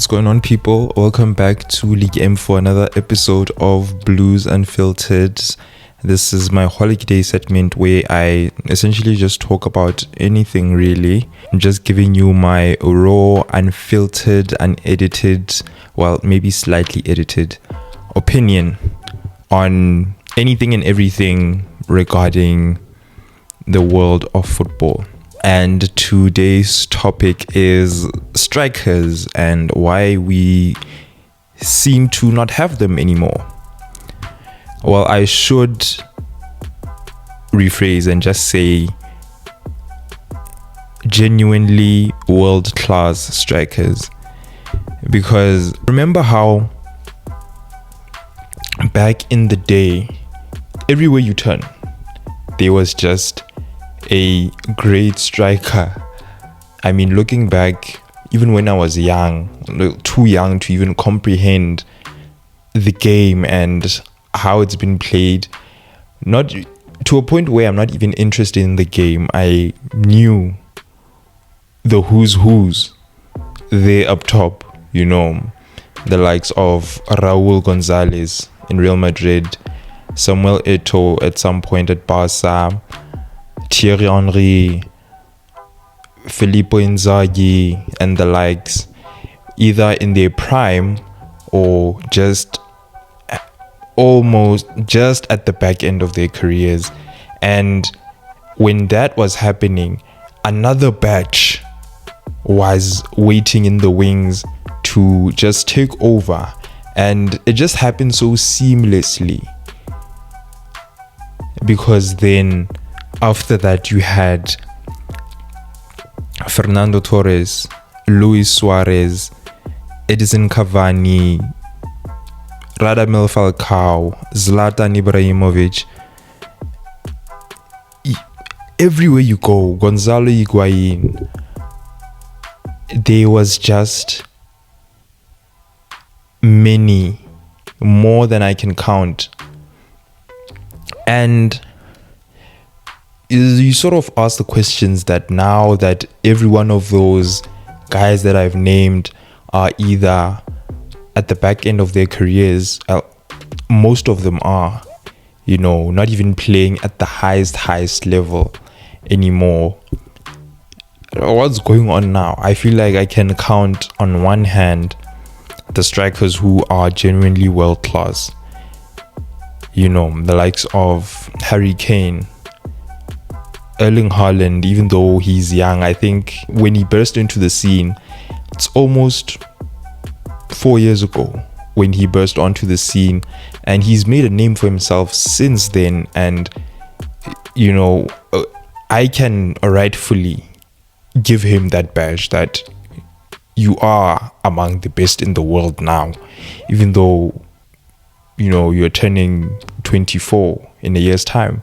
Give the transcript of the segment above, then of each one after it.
What's going on, people? Welcome back to League M for another episode of Blues Unfiltered. This is my holiday segment where I essentially just talk about anything really. I'm just giving you my raw, unfiltered, unedited, well, maybe slightly edited opinion on anything and everything regarding the world of football. And today's topic is strikers and why we seem to not have them anymore. Well, I should rephrase and just say genuinely world-class strikers. Because remember how back in the day, everywhere you turn, there was just a great striker. I mean, looking back, even when I was young, too young to even comprehend the game and how it's been played, not to a point where I'm not even interested in the game, I knew the who's there up top, you know, the likes of Raúl González in Real Madrid, Samuel Eto'o at some point at Barca, Thierry Henry, Filippo Inzaghi, and the likes, either in their prime or just almost just at the back end of their careers. And when that was happening, another batch was waiting in the wings to just take over, and it just happened so seamlessly, because then after that you had Fernando Torres, Luis Suarez, Edison Cavani, Radamel Falcao, Zlatan Ibrahimovic. Everywhere you go, Gonzalo Higuain, there was just many, more than I can count. And you sort of ask the questions that now that every one of those guys that I've named are either at the back end of their careers, most of them are, you know, not even playing at the highest level anymore. What's going on now? I feel like I can count on one hand the strikers who are genuinely world class, you know, the likes of Harry Kane, Erling Haaland. Even though he's young, I think when he burst into the scene, it's almost 4 years ago when he burst onto the scene, and he's made a name for himself since then. And you know, I can rightfully give him that badge that you are among the best in the world now, even though, you know, you're turning 24 in a year's time.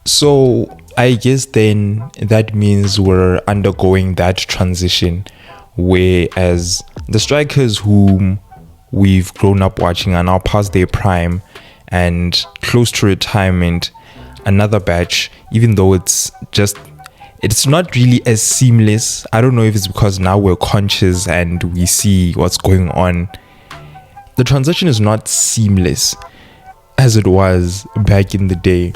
So I guess then that means we're undergoing that transition, whereas the strikers whom we've grown up watching are now past their prime and close to retirement. Another batch, even though it's not really as seamless. I don't know if it's because now we're conscious and we see what's going on. The transition is not seamless as it was back in the day.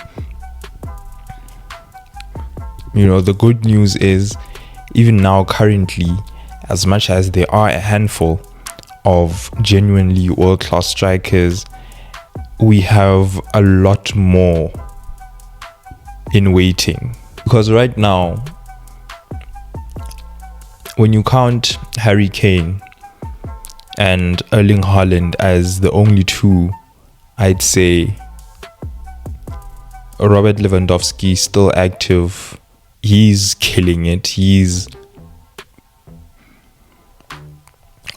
You know, the good news is, even now currently, as much as there are a handful of genuinely world-class strikers, we have a lot more in waiting. Because right now, when you count Harry Kane and Erling Haaland as the only two, I'd say Robert Lewandowski still active. He's killing it. He's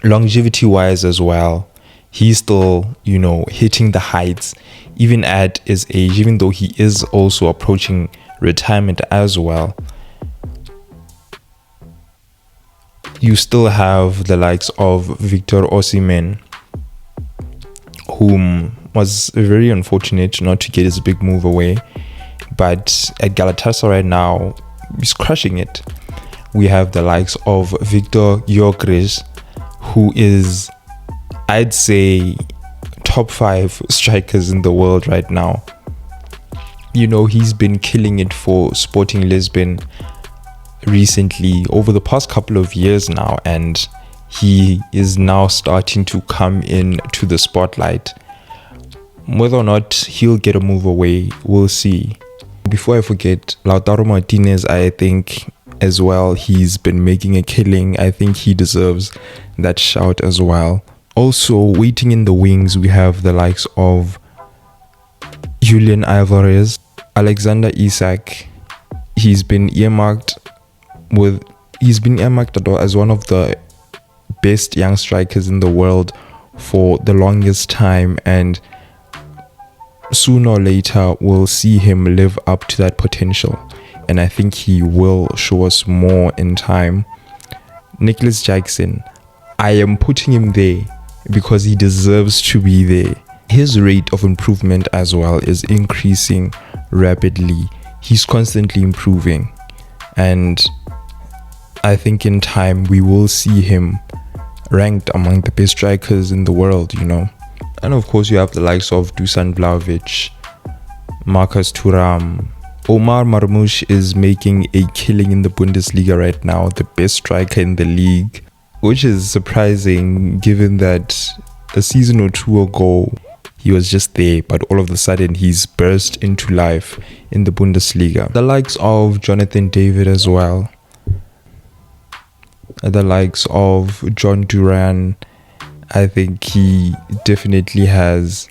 longevity wise as well. He's still, you know, hitting the heights even at his age, even though he is also approaching retirement as well. You still have the likes of Victor Osimhen, whom was very unfortunate not to get his big move away, but at Galatasaray right now, he's crushing it. We have the likes of Victor Gyökeres, who is, I'd say, top 5 strikers in the world right now. You know, he's been killing it for Sporting Lisbon recently, over the past couple of years now, and he is now starting to come in to the spotlight. Whether or not he'll get a move away, we'll see. Before I forget, Lautaro Martinez, I think as well, he's been making a killing. I think he deserves that shout as well. Also, waiting in the wings, we have the likes of Julian Alvarez, Alexander Isak. He's been earmarked as one of the best young strikers in the world for the longest time, and sooner or later we'll see him live up to that potential, and I think he will show us more in time. Nicholas Jackson, I am putting him there because he deserves to be there. His rate of improvement as well is increasing rapidly. He's constantly improving, and I think in time we will see him ranked among the best strikers in the world, you know. And of course, you have the likes of Dusan Vlahovic, Marcus Thuram. Omar Marmoush is making a killing in the Bundesliga right now, the best striker in the league, which is surprising given that a season or two ago he was just there, but all of a sudden he's burst into life in the Bundesliga. The likes of Jonathan David as well, the likes of John Duran. I think he definitely has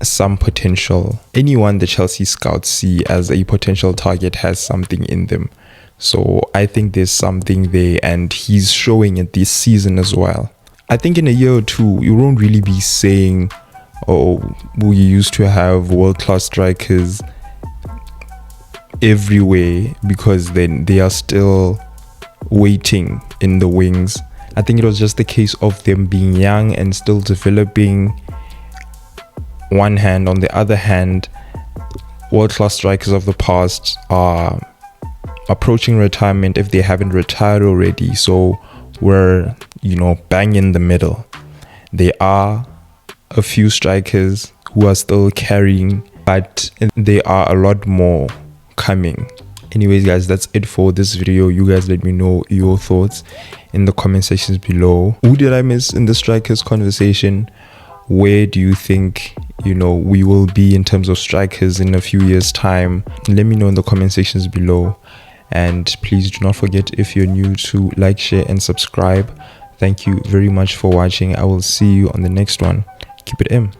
some potential. Anyone the Chelsea scouts see as a potential target has something in them. So I think there's something there, and he's showing it this season as well. I think in a year or two, you won't really be saying, oh, we used to have world-class strikers everywhere, because then they are still waiting in the wings. I think it was just the case of them being young and still developing. One hand, on the other hand, world-class strikers of the past are approaching retirement if they haven't retired already. So we're, bang in the middle. There are a few strikers who are still carrying, but there are a lot more coming. Anyways, guys, that's it for this video. You guys let me know your thoughts in the comment sections below. Who did I miss in the strikers conversation? Where do you think we will be in terms of strikers in a few years time? Let me know in the comment sections below, and please do not forget, if you're new, to like, share and subscribe. Thank you very much for watching. I will see you on the next one. Keep it M.